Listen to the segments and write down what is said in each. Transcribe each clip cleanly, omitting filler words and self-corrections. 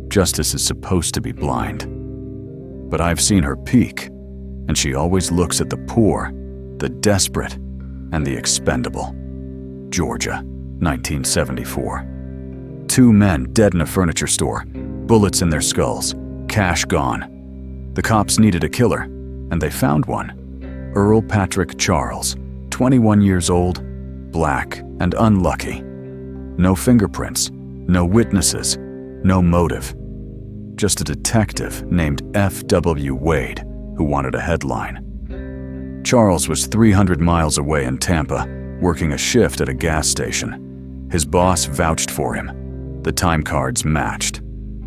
Justice is supposed to be blind. But I've seen her peek, and she always looks at the poor, the desperate, and the expendable. Georgia, 1974. 2 men dead in a furniture store, bullets in their skulls, cash gone. The cops needed a killer, and they found one. Earl Patrick Charles, 21 years old, black and unlucky. No fingerprints, no witnesses, no motive. Just a detective named F.W. Wade who wanted a headline. Charles was 300 miles away in Tampa, working a shift at a gas station. His boss vouched for him. The time cards matched.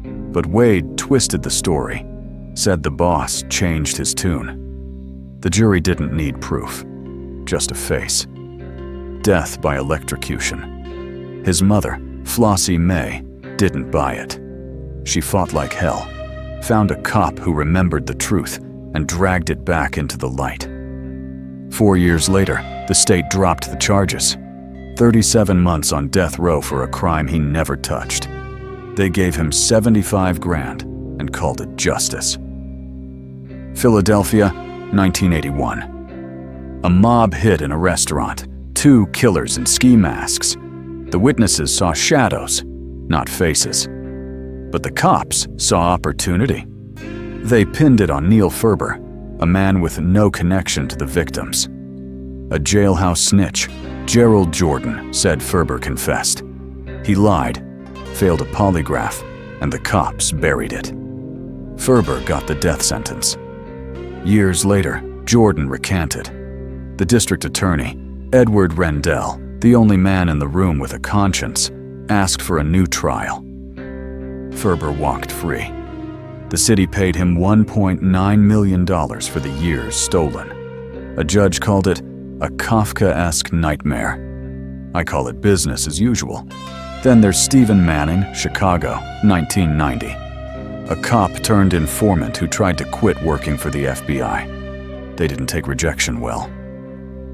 But Wade twisted the story, said the boss changed his tune. The jury didn't need proof, just a face. Death by electrocution. His mother, Flossie May, didn't buy it. She fought like hell, found a cop who remembered the truth, and dragged it back into the light. 4 years later, the state dropped the charges. 37 months on death row for a crime he never touched. They gave him $75 grand and called it justice. Philadelphia, 1981. A mob hit in a restaurant, 2 killers in ski masks. The witnesses saw shadows, not faces. But the cops saw opportunity. They pinned it on Neil Ferber, a man with no connection to the victims. A jailhouse snitch, Gerald Jordan, said Ferber confessed. He lied, failed a polygraph, and the cops buried it. Ferber got the death sentence. Years later, Jordan recanted. The district attorney, Edward Rendell, the only man in the room with a conscience, asked for a new trial. Ferber walked free. The city paid him $1.9 million for the years stolen. A judge called it a Kafkaesque nightmare. I call it business as usual. Then there's Stephen Manning, Chicago, 1990. A cop turned informant who tried to quit working for the FBI. They didn't take rejection well.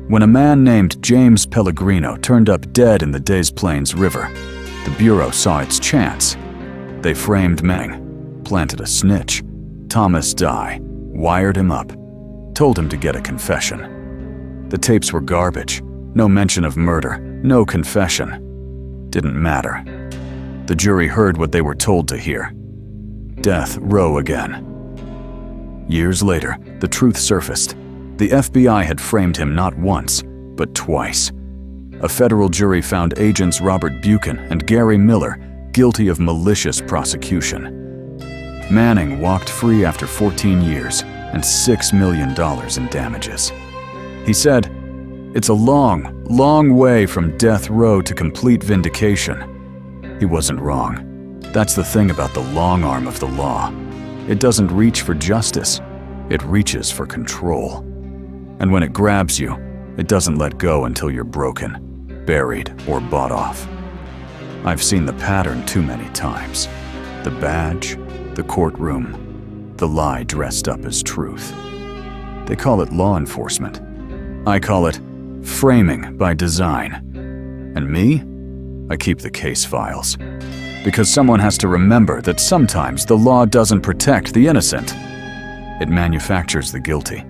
When a man named James Pellegrino turned up dead in the Des Plaines River, the Bureau saw its chance. They framed Manning, planted a snitch, Thomas Dye, wired him up, told him to get a confession. The tapes were garbage, no mention of murder, no confession. Didn't matter. The jury heard what they were told to hear. Death row again. Years later, the truth surfaced. The FBI had framed him not once, but twice. A federal jury found agents Robert Buchan and Gary Miller guilty of malicious prosecution. Manning walked free after 14 years and $6 million in damages. He said, "It's a long, long way from death row to complete vindication." He wasn't wrong. That's the thing about the long arm of the law. It doesn't reach for justice. It reaches for control. And when it grabs you, it doesn't let go until you're broken, buried, or bought off. I've seen the pattern too many times. The badge, the courtroom, the lie dressed up as truth. They call it law enforcement. I call it framing by design. And me? I keep the case files. Because someone has to remember that sometimes the law doesn't protect the innocent. It manufactures the guilty.